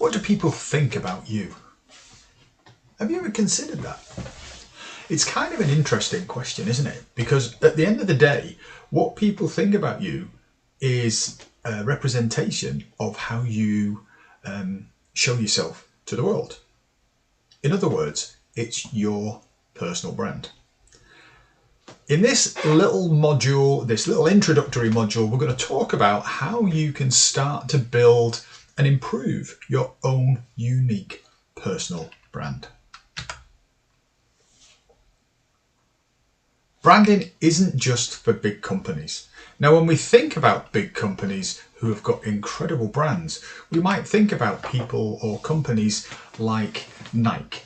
What do people think about you? Have you ever considered that? It's kind of an interesting question, isn't it? Because at the end of the day, what people think about you is a representation of how you show yourself to the world. In other words, it's your personal brand. In this little module, this little introductory module, we're going to talk about how you can start to build and improve your own unique personal brand. Branding isn't just for big companies. Now, when we think about big companies who have got incredible brands, we might think about people or companies like Nike,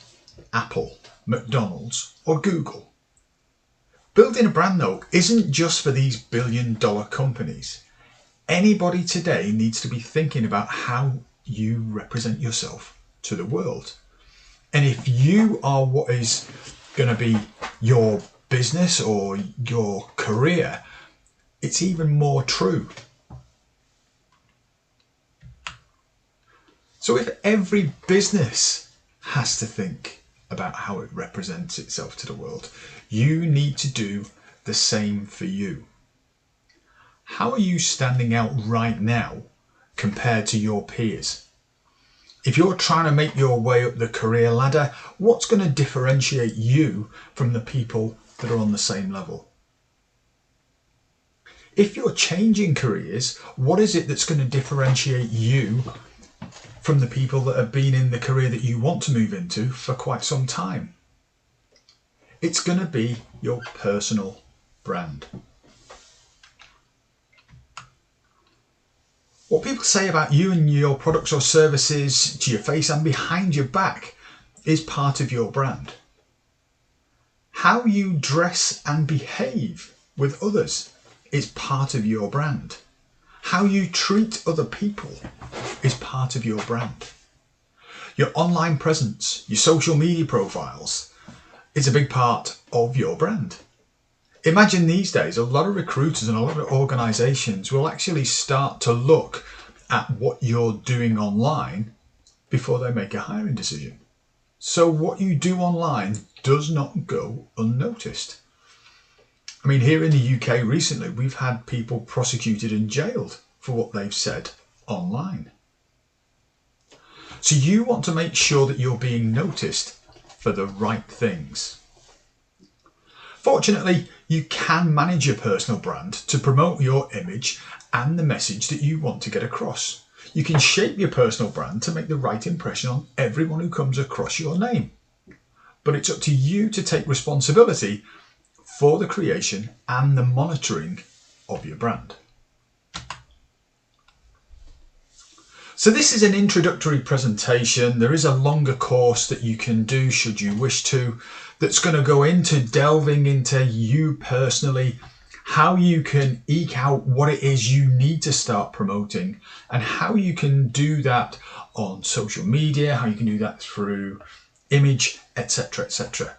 Apple, McDonald's, or Google. Building a brand, though, isn't just for these billion-dollar companies. Anybody today needs to be thinking about how you represent yourself to the world. And if you are what is going to be your business or your career, it's even more true. So if every business has to think about how it represents itself to the world, you need to do the same for you. How are you standing out right now compared to your peers? If you're trying to make your way up the career ladder, what's going to differentiate you from the people that are on the same level? If you're changing careers, what is it that's going to differentiate you from the people that have been in the career that you want to move into for quite some time? It's going to be your personal brand. What people say about you and your products or services to your face and behind your back is part of your brand. How you dress and behave with others is part of your brand. How you treat other people is part of your brand. Your online presence, your social media profiles, is a big part of your brand. Imagine these days, a lot of recruiters and a lot of organisations will actually start to look at what you're doing online before they make a hiring decision. So what you do online does not go unnoticed. I mean, here in the UK recently, we've had people prosecuted and jailed for what they've said online. So you want to make sure that you're being noticed for the right things. Fortunately, you can manage your personal brand to promote your image and the message that you want to get across. You can shape your personal brand to make the right impression on everyone who comes across your name. But it's up to you to take responsibility for the creation and the monitoring of your brand. So this is an introductory presentation. There is a longer course that you can do should you wish to, that's going to go into delving into you personally, how you can eke out what it is you need to start promoting, and how you can do that on social media, how you can do that through image, etc., etc.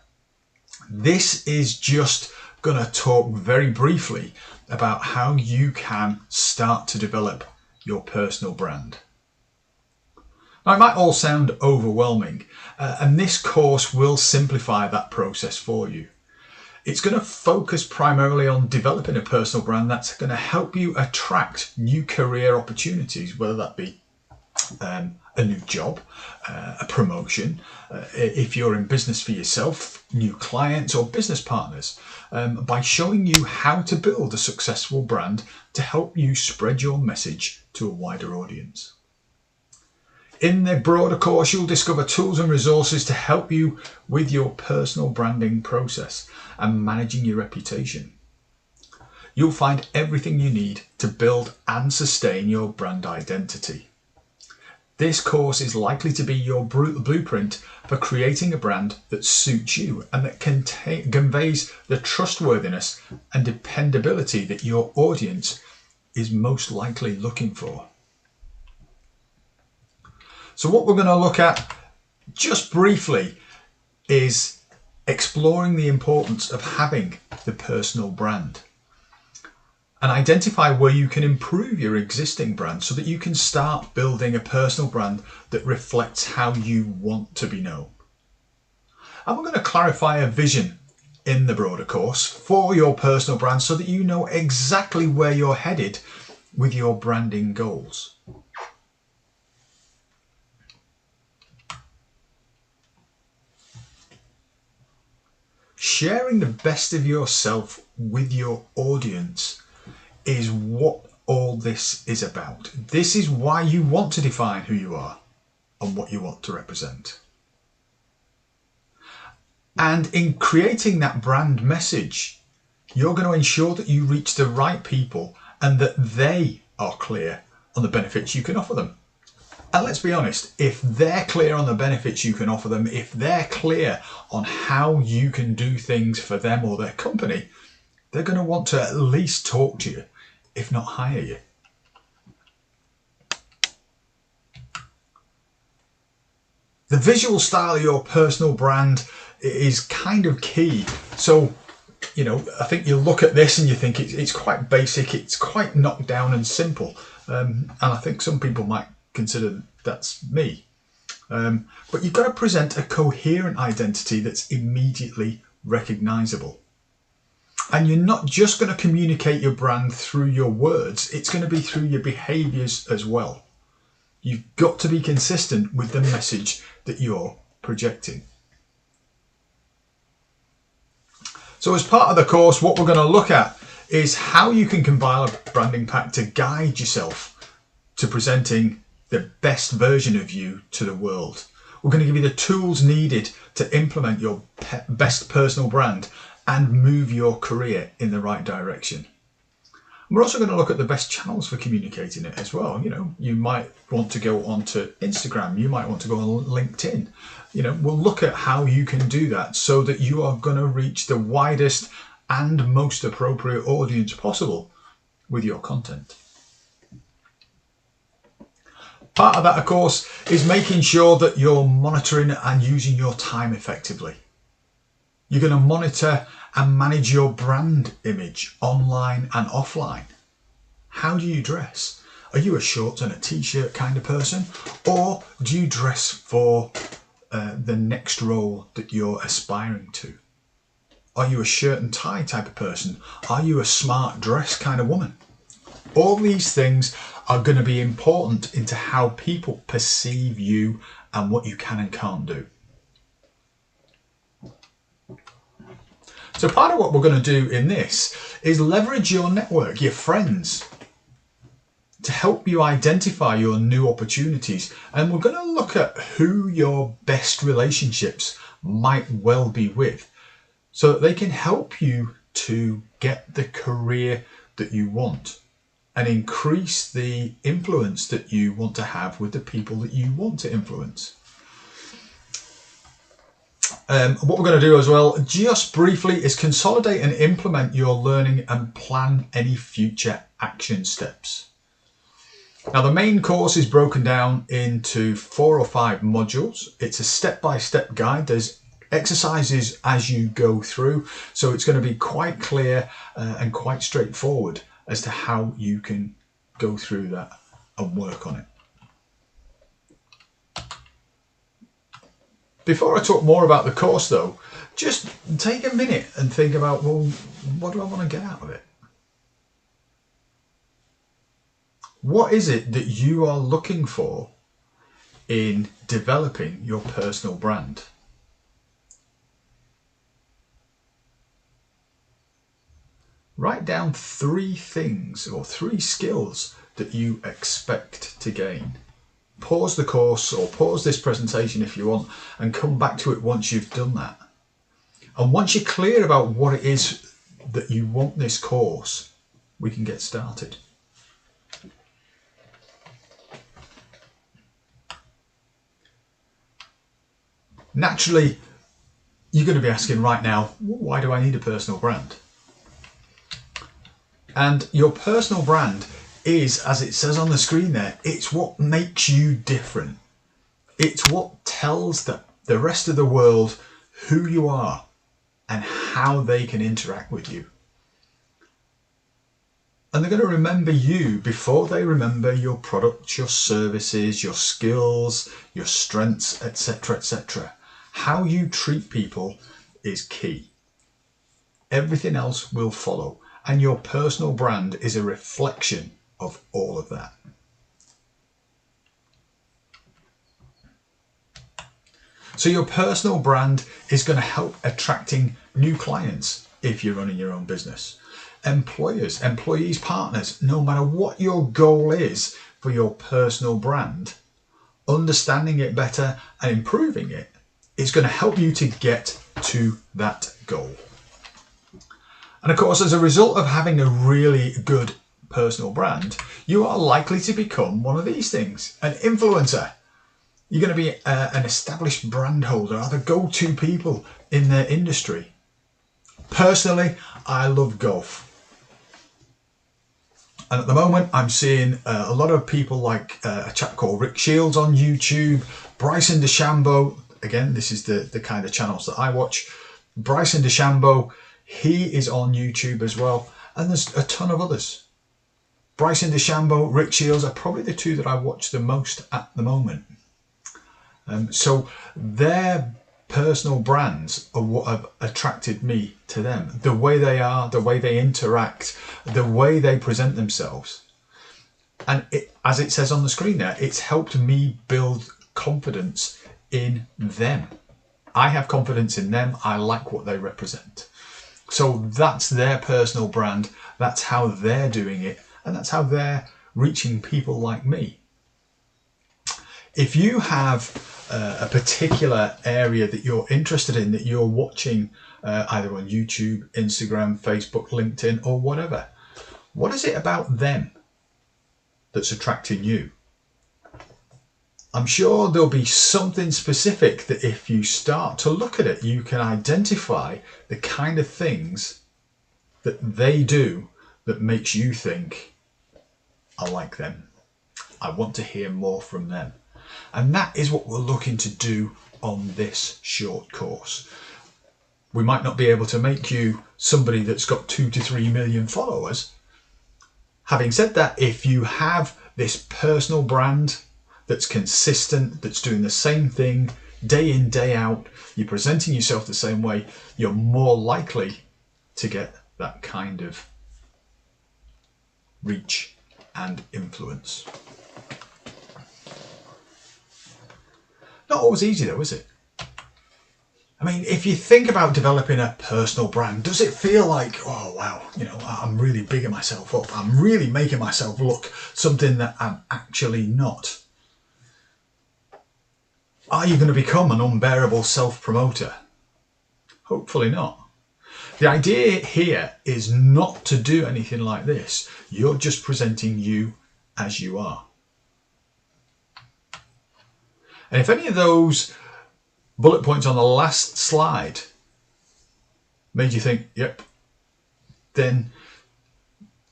This is just going to talk very briefly about how you can start to develop your personal brand. Now, it might all sound overwhelming, and this course will simplify that process for you. It's going to focus primarily on developing a personal brand that's going to help you attract new career opportunities, whether that be a new job, a promotion, if you're in business for yourself, new clients or business partners, by showing you how to build a successful brand to help you spread your message to a wider audience. In the broader course, you'll discover tools and resources to help you with your personal branding process and managing your reputation. You'll find everything you need to build and sustain your brand identity. This course is likely to be your blueprint for creating a brand that suits you and that conveys the trustworthiness and dependability that your audience is most likely looking for. So what we're going to look at just briefly is exploring the importance of having the personal brand. and identify where you can improve your existing brand so that you can start building a personal brand that reflects how you want to be known. And we're going to clarify a vision in the broader course for your personal brand so that you know exactly where you're headed with your branding goals. Sharing the best of yourself with your audience is what all this is about. This is why you want to define who you are and what you want to represent. And in creating that brand message, you're going to ensure that you reach the right people and that they are clear on the benefits you can offer them. And let's be honest, if they're clear on the benefits you can offer them, if they're clear on how you can do things for them or their company, they're going to want to at least talk to you, if not hire you. The visual style of your personal brand is kind of key. So, I think you look at this and you think it's quite basic, it's quite knocked down and simple. And I think some people might consider that's me. But you've got to present a coherent identity that's immediately recognizable. And you're not just going to communicate your brand through your words, it's going to be through your behaviors as well. You've got to be consistent with the message that you're projecting. So as part of the course, what we're going to look at is how you can compile a branding pack to guide yourself to presenting the best version of you to the world. We're going to give you the tools needed to implement your best personal brand and move your career in the right direction. We're also going to look at the best channels for communicating it as well. You might want to go onto Instagram, you might want to go on LinkedIn. We'll look at how you can do that so that you are going to reach the widest and most appropriate audience possible with your content. Part of that, of course, is making sure that you're monitoring and using your time effectively. You're going to monitor and manage your brand image online and offline. How do you dress? Are you a shorts and a t-shirt kind of person? Or do you dress for the next role that you're aspiring to? Are you a shirt and tie type of person? Are you a smart dress kind of woman? All these things are going to be important into how people perceive you and what you can and can't do. So part of what we're going to do in this is leverage your network, your friends, to help you identify your new opportunities. And we're going to look at who your best relationships might well be with so that they can help you to get the career that you want and increase the influence that you want to have with the people that you want to influence. What we're going to do as well, just briefly, is consolidate and implement your learning and plan any future action steps. Now, the main course is broken down into 4 or 5 modules. It's a step-by-step guide. There's exercises as you go through, so it's going to be quite clear and quite straightforward as to how you can go through that and work on it. Before I talk more about the course though, just take a minute and think about, well, what do I want to get out of it? What is it that you are looking for in developing your personal brand? Write down 3 things or 3 skills that you expect to gain. Pause the course or pause this presentation if you want and come back to it once you've done that. And once you're clear about what it is that you want this course, we can get started. Naturally, you're going to be asking right now, why do I need a personal brand? And your personal brand is, as it says on the screen there, it's what makes you different. It's what tells the rest of the world who you are and how they can interact with you. And they're going to remember you before they remember your products, your services, your skills, your strengths, etc., etc. How you treat people is key. Everything else will follow, and your personal brand is a reflection of all of that. So your personal brand is going to help attracting new clients if you're running your own business. Employers, employees, partners, no matter what your goal is for your personal brand, understanding it better and improving it is going to help you to get to that goal. And of course, as a result of having a really good personal brand, you are likely to become one of these things, an influencer. You're going to be an established brand holder, or the go-to people in their industry. Personally, I love golf. And at the moment, I'm seeing a lot of people like a chap called Rick Shields on YouTube, Bryson DeChambeau. Again, this is the kind of channels that I watch. Bryson DeChambeau, he is on YouTube as well. And there's a ton of others. Bryson DeChambeau, Rick Shields are probably the two that I watch the most at the moment. So their personal brands are what have attracted me to them. The way they are, the way they interact, the way they present themselves. And as it says on the screen there, it's helped me build confidence in them. I have confidence in them. I like what they represent. So that's their personal brand. That's how they're doing it. And that's how they're reaching people like me. If you have a particular area that you're interested in, that you're watching either on YouTube, Instagram, Facebook, LinkedIn, or whatever, what is it about them that's attracting you? I'm sure there'll be something specific that if you start to look at it, you can identify the kind of things that they do that makes you think, I like them. I want to hear more from them. And that is what we're looking to do on this short course. We might not be able to make you somebody that's got 2 to 3 million followers. Having said that, if you have this personal brand that's consistent, that's doing the same thing day in, day out, you're presenting yourself the same way, you're more likely to get that kind of reach and influence. Not always easy though, is it? I mean, if you think about developing a personal brand, does it feel like, oh wow, I'm really bigging myself up. I'm really making myself look something that I'm actually not. Are you going to become an unbearable self-promoter? Hopefully not. The idea here is not to do anything like this. You're just presenting you as you are. And if any of those bullet points on the last slide made you think, yep, then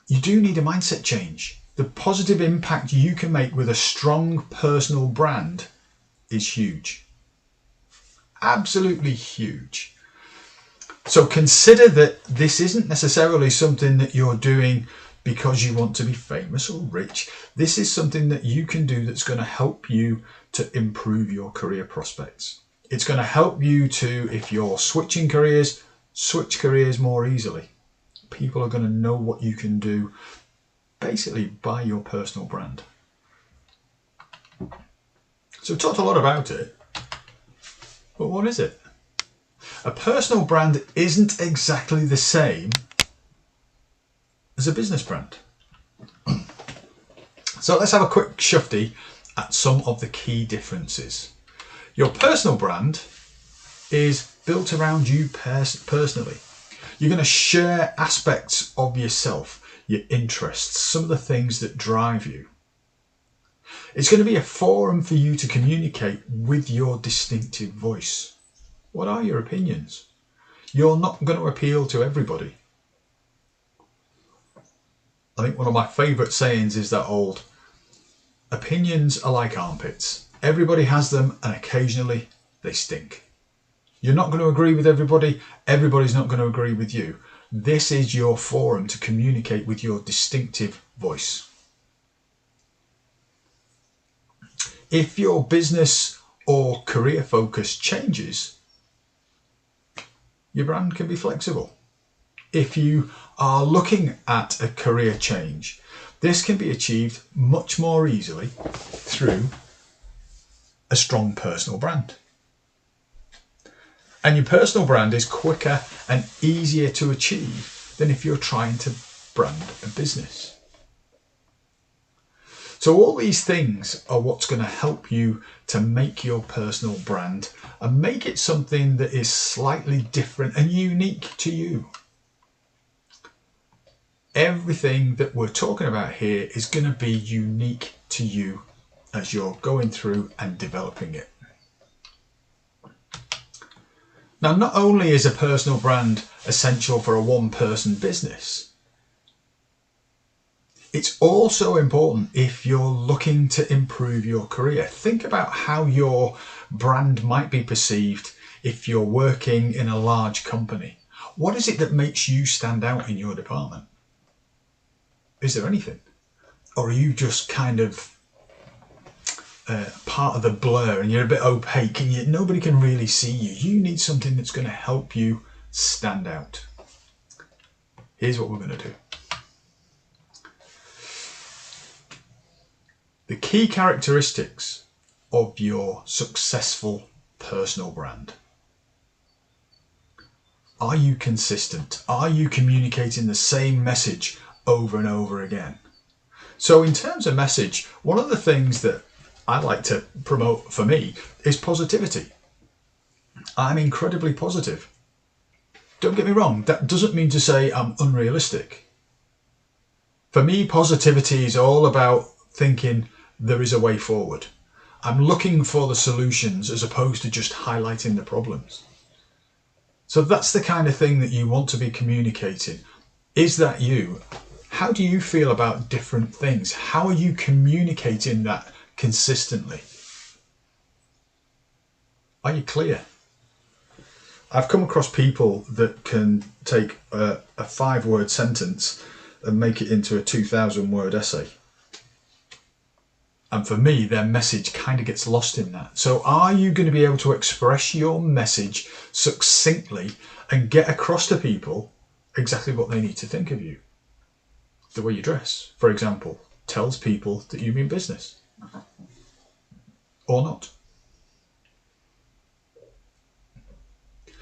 you do need a mindset change. The positive impact you can make with a strong personal brand is huge. Absolutely huge. So consider that this isn't necessarily something that you're doing because you want to be famous or rich. This is something that you can do that's going to help you to improve your career prospects. It's going to help you to, if you're switching careers, switch careers more easily. People are going to know what you can do basically by your personal brand. So we've talked a lot about it, but what is it? A personal brand isn't exactly the same as a business brand. So let's have a quick shufty at some of the key differences. Your personal brand is built around you personally. You're going to share aspects of yourself, your interests, some of the things that drive you. It's going to be a forum for you to communicate with your distinctive voice. What are your opinions? You're not going to appeal to everybody. I think one of my favourite sayings is that old, opinions are like armpits. Everybody has them and occasionally they stink. You're not going to agree with everybody. Everybody's not going to agree with you. this is your forum to communicate with your distinctive voice. If your business or career focus changes, your brand can be flexible. If you are looking at a career change, this can be achieved much more easily through a strong personal brand. And your personal brand is quicker and easier to achieve than if you're trying to brand a business. So all these things are what's going to help you to make your personal brand and make it something that is slightly different and unique to you. Everything that we're talking about here is going to be unique to you as you're going through and developing it. Now, not only is a personal brand essential for a one-person business, it's also important if you're looking to improve your career. Think about how your brand might be perceived if you're working in a large company. What is it that makes you stand out in your department? Is there anything? Or are you just kind of part of the blur and you're a bit opaque and nobody can really see you? You need something that's going to help you stand out. Here's what we're going to do. The key characteristics of your successful personal brand. Are you consistent? Are you communicating the same message over and over again? So in terms of message, one of the things that I like to promote for me is positivity. I'm incredibly positive. Don't get me wrong, that doesn't mean to say I'm unrealistic. For me, positivity is all about thinking there is a way forward. I'm looking for the solutions as opposed to just highlighting the problems. So that's the kind of thing that you want to be communicating. Is that you? How do you feel about different things? How are you communicating that consistently? Are you clear? I've come across people that can take a 5-word sentence and make it into a 2,000-word essay. And for me, their message kind of gets lost in that. So are you going to be able to express your message succinctly and get across to people exactly what they need to think of you? The way you dress, for example, tells people that you mean business. Or not.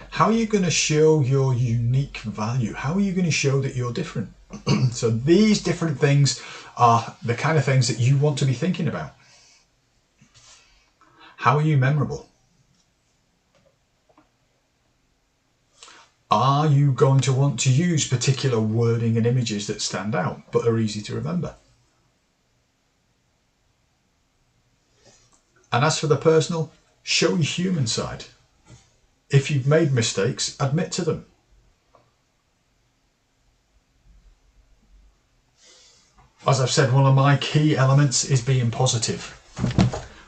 How are you going to show your unique value? How are you going to show that you're different? So these different things are the kind of things that you want to be thinking about. How are you memorable? Are you going to want to use particular wording and images that stand out but are easy to remember? And as for the personal, show your human side. If you've made mistakes, admit to them. As I've said, one of my key elements is being positive.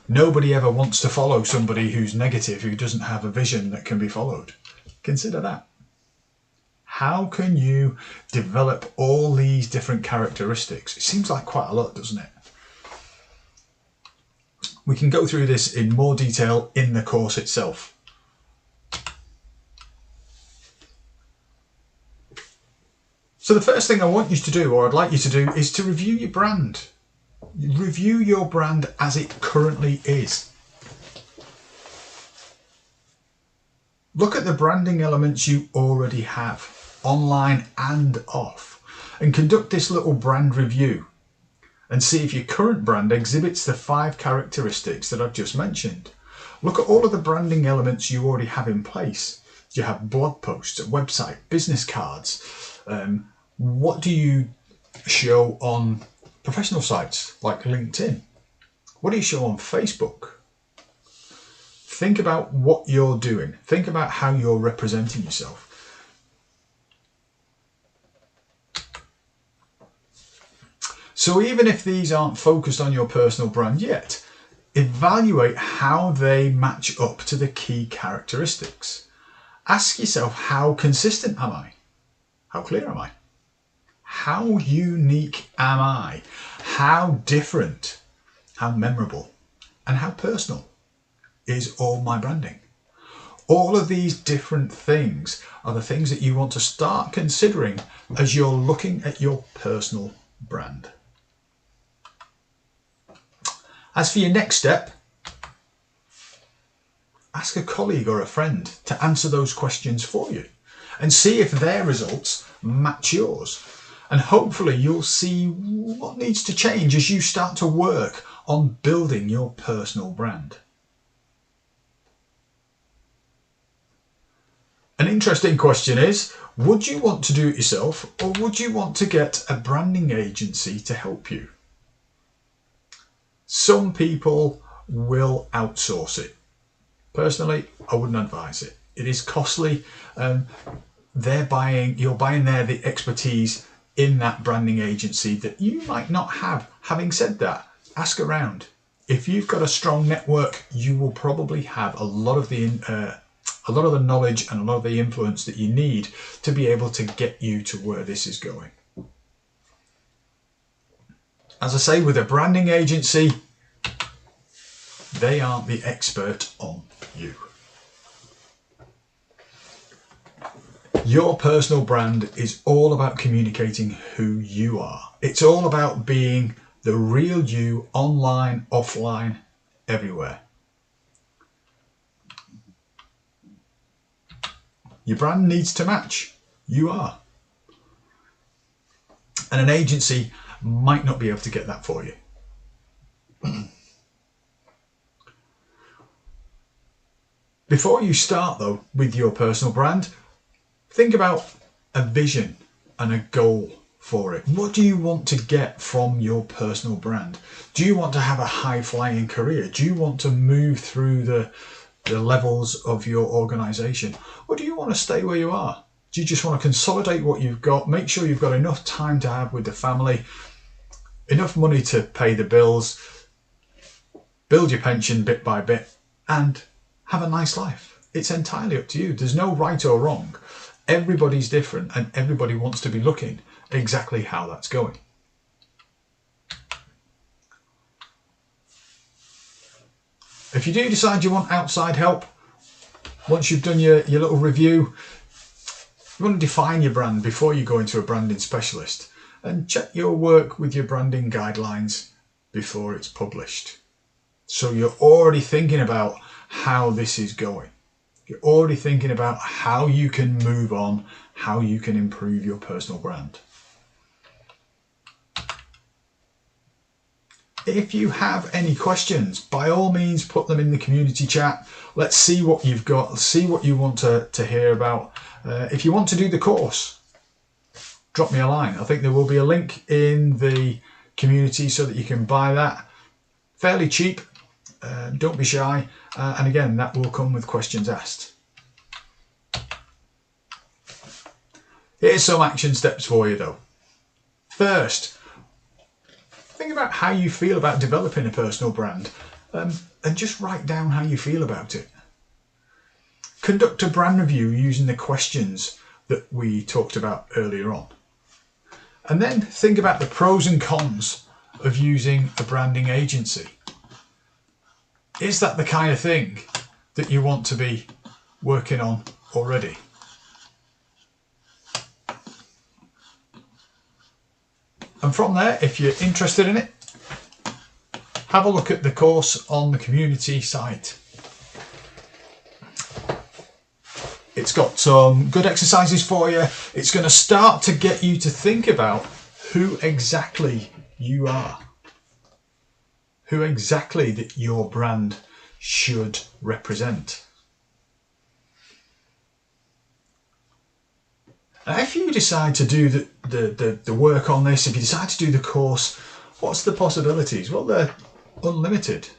Nobody ever wants to follow somebody who's negative, who doesn't have a vision that can be followed. Consider that. How can you develop all these different characteristics? It seems like quite a lot, doesn't it? We can go through this in more detail in the course itself. So the first thing I want you to do, or I'd like you to do, is to review your brand. Review your brand as it currently is. Look at the branding elements you already have, online and off, and conduct this little brand review and see if your current brand exhibits the 5 characteristics that I've just mentioned. Look at all of the branding elements you already have in place. Do you have blog posts, a website, business cards? What do you show on professional sites like LinkedIn? What do you show on Facebook? Think about what you're doing. Think about how you're representing yourself. So even if these aren't focused on your personal brand yet, evaluate how they match up to the key characteristics. Ask yourself, how consistent am I? How clear am I? How unique am I? How different, how memorable, and how personal is all my branding? All of these different things are the things that you want to start considering as you're looking at your personal brand. As for your next step, ask a colleague or a friend to answer those questions for you and see if their results match yours. And hopefully you'll see what needs to change as you start to work on building your personal brand. An interesting question is, would you want to do it yourself, or would you want to get a branding agency to help you? Some people will outsource it. Personally, I wouldn't advise it. It is costly. You're buying there the expertise in that branding agency that you might not have. Having said that, ask around. If you've got a strong network, you will probably have a lot of the knowledge and a lot of the influence that you need to be able to get you to where this is going. As I say, with a branding agency, they aren't the expert on you. Your personal brand is all about communicating who you are. It's all about being the real you, online, offline, everywhere. Your brand needs to match. You are. And an agency might not be able to get that for you. Before you start though with your personal brand, think about a vision and a goal for it. What do you want to get from your personal brand? Do you want to have a high-flying career? Do you want to move through the levels of your organization? Or do you want to stay where you are? Do you just want to consolidate what you've got, make sure you've got enough time to have with the family, enough money to pay the bills, build your pension bit by bit, and have a nice life? It's entirely up to you. There's no right or wrong. Everybody's different and everybody wants to be looking exactly how that's going. If you do decide you want outside help, once you've done your little review, you want to define your brand before you go into a branding specialist, and check your work with your branding guidelines before it's published. So you're already thinking about how this is going. You're already thinking about how you can move on, how you can improve your personal brand. If you have any questions, by all means put them in the community chat. Let's see what you've got, see what you want to hear about. If you want to do the course, drop me a line. I think there will be a link in the community so that you can buy that. Fairly cheap, don't be shy. And again, that will come with questions asked. Here's some action steps for you though. First, think about how you feel about developing a personal brand, and just write down how you feel about it. Conduct a brand review using the questions that we talked about earlier on. And then think about the pros and cons of using a branding agency. Is that the kind of thing that you want to be working on already? And from there, if you're interested in it, have a look at the course on the community site. It's got some good exercises for you. It's going to start to get you to think about who exactly you are. Who exactly that your brand should represent. Now, if you decide to do the work on this, if you decide to do the course, what's the possibilities? Well, they're unlimited.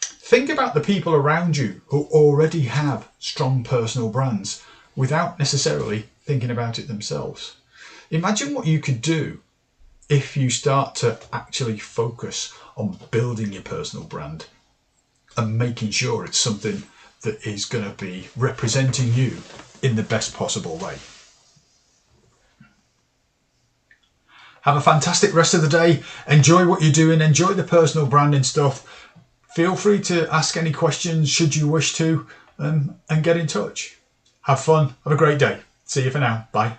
Think about the people around you who already have strong personal brands without necessarily thinking about it themselves. Imagine what you could do if you start to actually focus on building your personal brand and making sure it's something that is going to be representing you in the best possible way. Have a fantastic rest of the day. Enjoy what you're doing. Enjoy the personal branding stuff. Feel free to ask any questions should you wish to, and get in touch. Have fun. Have a great day. See you for now. Bye.